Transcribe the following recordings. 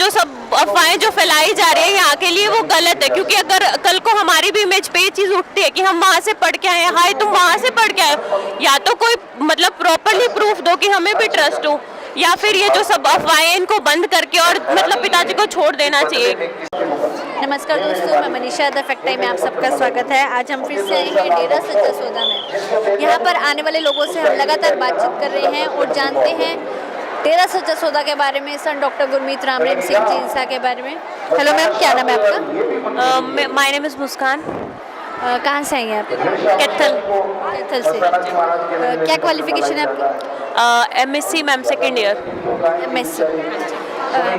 जो सब अफवाहें जो फैलाई जा रही है यहाँ के लिए वो गलत है, क्योंकि अगर कल को हमारी भी इमेज पे ये चीज़ उठती है कि हम वहाँ से पढ़ के आए हैं, हाय तुम वहाँ से पढ़ के आए हो, या तो कोई मतलब प्रॉपरली प्रूफ दो कि हमें भी ट्रस्ट हो, या फिर ये जो सब अफवाहें इनको बंद करके और मतलब पिताजी को छोड़ देना चाहिए। नमस्कार दोस्तों, मैं मनीषा द फैक्ट टाइम में आप सबका स्वागत है। आज हम फिर से आए हैं डेरा सच्चा सौदा में। यहाँ पर आने वाले लोगों से हम लगातार बातचीत कर रहे हैं और जानते हैं डेरा सच्चा सौदा के बारे में, सन डॉक्टर गुरमीत रामरेम सिंह जी इंसा के बारे में। हेलो मैम, क्या नाम है आपका? माय नेम इज़ मुस्कान। कहाँ से आई हैं आप? कैथल से। क्या क्वालिफिकेशन है आपकी? MSc ma'am, second year. MSc।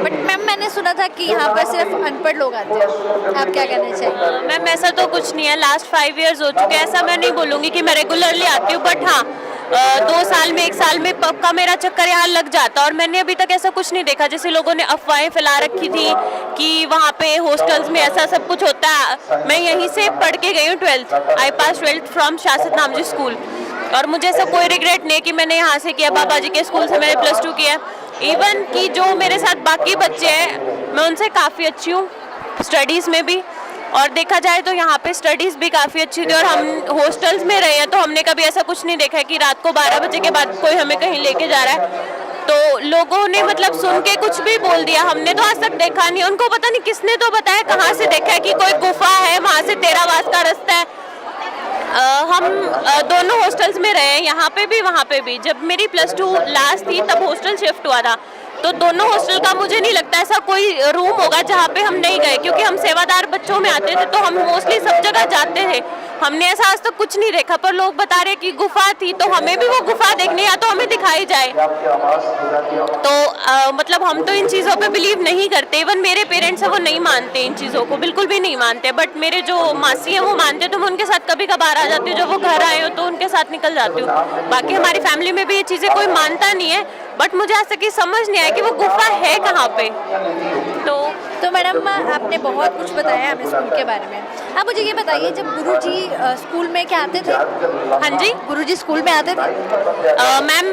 But ma'am मैंने सुना था कि यहाँ पर सिर्फ अनपढ़ लोग आते हैं, आप क्या कहना चाहेंगे? मैम ऐसा तो कुछ नहीं है, लास्ट 5 इयर्स हो चुके हैं, ऐसा मैं नहीं बोलूँगी कि मैं रेगुलरली आती हूँ, बट हाँ 2 साल में 1 साल में पक्का मेरा चक्कर यहाँ लग जाता है। और मैंने अभी तक ऐसा कुछ नहीं देखा जैसे लोगों ने अफवाहें फैला रखी थी कि वहाँ पे हॉस्टल्स में ऐसा सब कुछ होता है। मैं यहीं से पढ़ के गई हूँ 12th, I pass 12th from शासित नामजी स्कूल, और मुझे ऐसा कोई रिग्रेट नहीं कि मैंने यहाँ से किया, बाबा जी के स्कूल से मैंने +2 किया। इवन कि जो मेरे साथ बाकी बच्चे हैं मैं उनसे काफ़ी अच्छी हूँ स्टडीज़ में भी, और देखा जाए तो यहाँ पे स्टडीज़ भी काफ़ी अच्छी थी, और हम हॉस्टल्स में रहे हैं तो हमने कभी ऐसा कुछ नहीं देखा है कि रात को 12 बजे के बाद कोई हमें कहीं लेके जा रहा है। तो लोगों ने मतलब सुन के कुछ भी बोल दिया, हमने तो आज तक देखा नहीं, उनको पता नहीं किसने तो बताया, कहाँ से देखा है कि कोई गुफा है वहाँ से 13 वास का रास्ता है। हम दोनों हॉस्टल्स में रहे हैं, यहाँ पे भी वहाँ पे भी। जब मेरी +2 लास्ट थी तब हॉस्टल शिफ्ट हुआ था, तो दोनों हॉस्टल का मुझे नहीं लगता ऐसा कोई रूम होगा जहाँ पे हम नहीं गए, क्योंकि हम सेवादार बच्चों में आते थे तो हम मोस्टली सब जगह जाते थे। हमने ऐसा आज तक कुछ नहीं देखा, पर लोग बता रहे कि गुफा थी, तो हमें भी वो गुफा देखनी या तो हमें दिखाई जाए। तो मतलब हम तो इन चीज़ों पे बिलीव नहीं करते, इवन मेरे पेरेंट्स हैं वो नहीं मानते इन चीज़ों को, बिल्कुल भी नहीं मानते, बट मेरे जो मासी हैं वो मानते, तो मैं उनके साथ कभी कभार आ जाती हूँ, जब वो घर आए हो तो उनके साथ निकल जाती हूँ। बाकी हमारी फैमिली में भी ये चीज़ें कोई मानता नहीं है, बट मुझे आज तक ये समझ नहीं आया कि वो गुफा है कहाँ पे। तो मैडम आपने बहुत कुछ बताया हमें स्कूल के बारे में। आप मुझे ये बताइए, जब गुरुजी स्कूल में क्या आते थे? हाँ जी, गुरुजी स्कूल में आते थे? मैम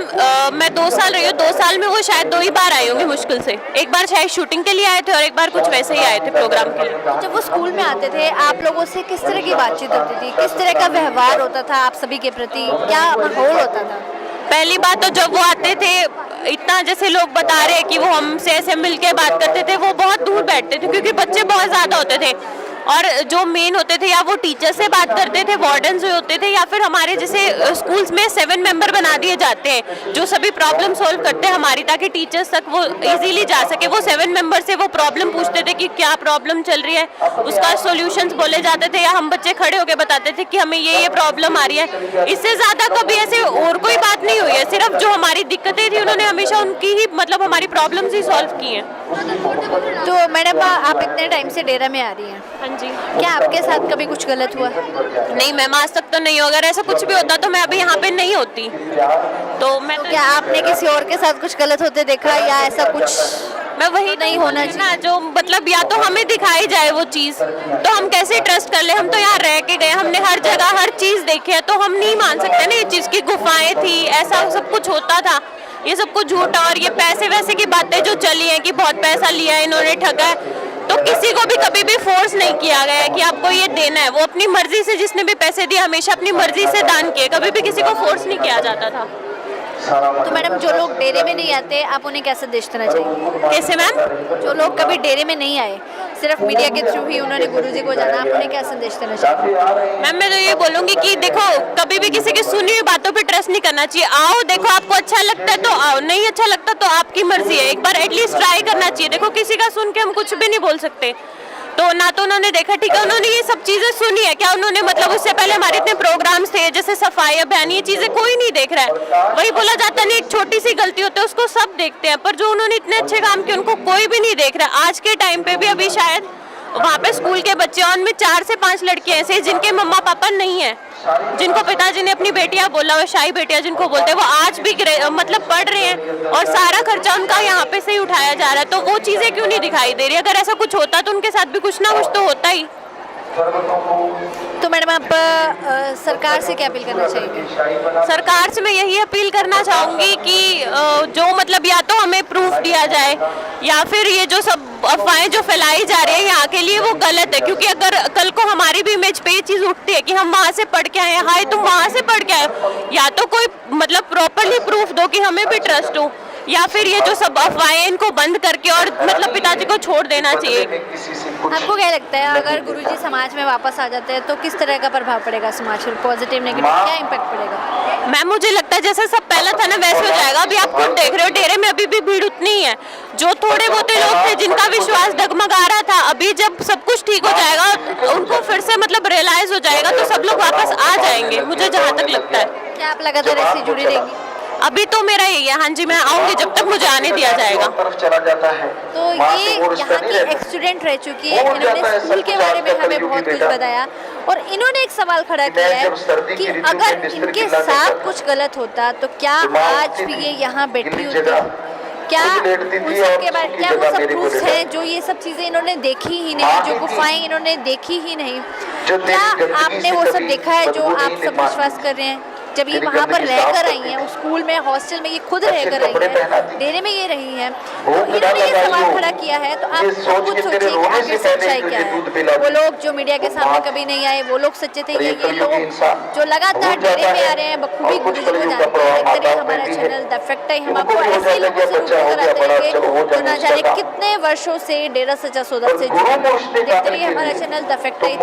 मैं 2 साल रही हूँ, 2 साल में वो शायद 2 ही बार आई होंगी मुश्किल से। एक बार शायद शूटिंग के लिए आए थे और एक बार कुछ वैसे ही आए थे प्रोग्राम के लिए। जब वो स्कूल में आते थे आप लोगों से किस तरह की बातचीत होती थी, किस तरह का व्यवहार होता था आप सभी के प्रति, क्या माहौल होता था? पहली बात तो जब वो आते थे, इतना जैसे लोग बता रहे हैं कि वो हमसे ऐसे मिल के बात करते थे, वो बहुत दूर बैठते थे क्योंकि बच्चे बहुत ज़्यादा होते थे, और जो मेन होते थे या वो टीचर से बात करते थे, वार्डन जो होते थे, या फिर हमारे जैसे स्कूल्स में 7 मेंबर बना दिए जाते हैं जो सभी प्रॉब्लम सॉल्व करते हैं हमारी, ताकि टीचर्स तक वो इजीली जा सके। वो 7 मेंबर से वो प्रॉब्लम पूछते थे कि क्या प्रॉब्लम चल रही है, उसका सॉल्यूशंस बोले जाते थे, या हम बच्चे खड़े होकर बताते थे कि हमें ये प्रॉब्लम आ रही है। इससे ज़्यादा कभी ऐसे और कोई बात नहीं हुई है, सिर्फ जो हमारी दिक्कतें थी उन्होंने हमेशा उनकी ही मतलब हमारी प्रॉब्लम्स ही सॉल्व की हैं। तो मैडम आप इतने टाइम से डेरा में आ रही हैं, हाँ जी, क्या आपके साथ कभी कुछ गलत हुआ? नहीं मैम, आज तक तो नहीं। अगर ऐसा कुछ भी होता तो मैं अभी यहाँ पे नहीं होती। तो मैं तो क्या आपने किसी और के साथ कुछ गलत होते देखा, या ऐसा कुछ? मैं वही नहीं होना चाहिए जो मतलब, या तो हमें दिखाई जाए वो चीज़, तो हम कैसे ट्रस्ट कर ले। हम तो यहाँ रह के गए, हमने हर जगह हर चीज़ देखी है, तो हम नहीं मान सकते ना ये चीज़ की गुफाएं थी, ऐसा सब कुछ होता था। ये सब कुछ झूठा, और ये पैसे वैसे की बातें जो चली हैं कि बहुत पैसा लिया है इन्होंने, ठगा है, तो किसी को भी कभी भी फोर्स नहीं किया गया है कि आपको ये देना है। वो अपनी मर्जी से, जिसने भी पैसे दिए हमेशा अपनी मर्जी से दान किए, कभी भी किसी को फोर्स नहीं किया जाता था। तो मैडम जो लोग डेरे में नहीं आते आप उन्हें क्या संदेश देना चाहिए? कैसे मैम? जो लोग कभी डेरे में नहीं आए, सिर्फ मीडिया के थ्रू ही उन्होंने गुरुजी को जाना, आप उन्हें क्या संदेश देना चाहिए? मैम मैं तो ये बोलूँगी कि देखो, कभी भी किसी की सुनी हुई बातों पे ट्रस्ट नहीं करना चाहिए। आओ, देखो, आपको अच्छा लगता है तो आओ, नहीं अच्छा लगता तो आपकी मर्जी है, एक बार एटलीस्ट ट्राई करना चाहिए। देखो, किसी का सुन के हम कुछ भी नहीं बोल सकते, तो ना तो उन्होंने देखा, ठीक है, उन्होंने ये सब चीज़ें सुनी है क्या, उन्होंने मतलब उससे पहले हमारे इतने प्रोग्राम्स थे जैसे सफाई अभियान, ये चीज़ें कोई नहीं देख रहा है। वही बोला जाता नहीं, एक छोटी सी गलती होती है उसको सब देखते हैं, पर जो उन्होंने इतने अच्छे काम किए उनको कोई भी नहीं देख रहा है। आज के टाइम पे भी अभी शायद वहाँ पे स्कूल के बच्चे, उनमें 4 से 5 लड़के ऐसे हैं जिनके मम्मा पापा नहीं है, जिनको पिताजी ने अपनी बेटियां बोला, वो शाही बेटियां जिनको बोलते हैं, वो आज भी मतलब पढ़ रहे हैं, और सारा खर्चा उनका यहाँ पे से ही उठाया जा रहा है। तो वो चीज़ें क्यों नहीं दिखाई दे रही? अगर ऐसा कुछ होता तो उनके साथ भी कुछ ना कुछ तो होता ही। तो मैडम आप सरकार से क्या अपील करना चाहेंगे? सरकार से मैं यही अपील करना चाहूँगी कि जो मतलब या तो हमें प्रूफ दिया जाए या फिर ये जो सब अफवाहें जो फैलाई जा रही है यहाँ के लिए वो गलत है, क्योंकि अगर कल को हमारी भी इमेज पे ये चीज़ उठती है कि हम वहाँ से पढ़ के आए हैं, हाय तुम वहाँ से पढ़ के आए हो, या तो कोई मतलब प्रॉपरली प्रूफ दो कि हमें भी ट्रस्ट हो, या फिर ये जो सब अफवाहें इनको बंद करके और मतलब पिताजी को छोड़ देना चाहिए। आपको क्या लगता है अगर गुरुजी समाज में वापस आ जाते हैं तो किस तरह का प्रभाव पड़ेगा समाज पर? पॉजिटिव नेगेटिव क्या इम्पैक्ट पड़ेगा? मैम मुझे लगता है जैसे सब पहला था ना वैसे हो जाएगा। अभी आप खुद देख रहे हो डेरे में अभी भी भीड़ उतनी ही है। जो थोड़े बहुते लोग थे जिनका विश्वास डगमगा रहा था, अभी जब सब कुछ ठीक हो जाएगा उनको फिर से मतलब रियलाइज हो जाएगा तो सब लोग वापस आ जाएंगे, मुझे जहाँ तक लगता है। क्या आप लगातार ऐसे जुड़ी रहेंगी? अभी तो मेरा यही है, हाँ जी मैं आऊँगी जब तक मुझे आने दिया जाएगा। तो ये यहाँ की एक स्टूडेंट रह चुकी है, इन्होंने स्कूल के बारे में हमें बहुत कुछ बताया और इन्होंने एक सवाल खड़ा किया है कि अगर इनके साथ कुछ गलत होता तो क्या आज भी ये यहाँ बैठी होती? क्या उन सब के बारे क्या वो सब प्रूफ हैं जो ये सब चीज़ें इन्होंने देखी ही नहीं, जो गुफाएं इन्होंने देखी ही नहीं? क्या आपने वो सब देखा है जो आप सब विश्वास कर रहे हैं? जब ये वहाँ पर रहकर आई हैं, उस स्कूल में हॉस्टल में ये खुद रहकर आई हैं, डेरे में ये रही हैं, तो इन्होंने ये सवाल खड़ा किया है, तो आप खुद सोचिए कि आखिर सच्चाई क्या है? वो लोग जो मीडिया के सामने कभी नहीं आए वो लोग सच्चे थे, ये लोग जो लगातार डेरे में आ रहे हैं बखूबी गुरुजी को जानते हैं। देखते रहिए हमारा चैनल द फैक्ट टाइम, हम आपको ऐसे लोगों से रूबरू कराते रहेंगे जो ना जाने कितने वर्षों से डेरा सच्चा सौदा से जुड़े। देखते रहिए हमारा चैनल द फैक्ट टाइम।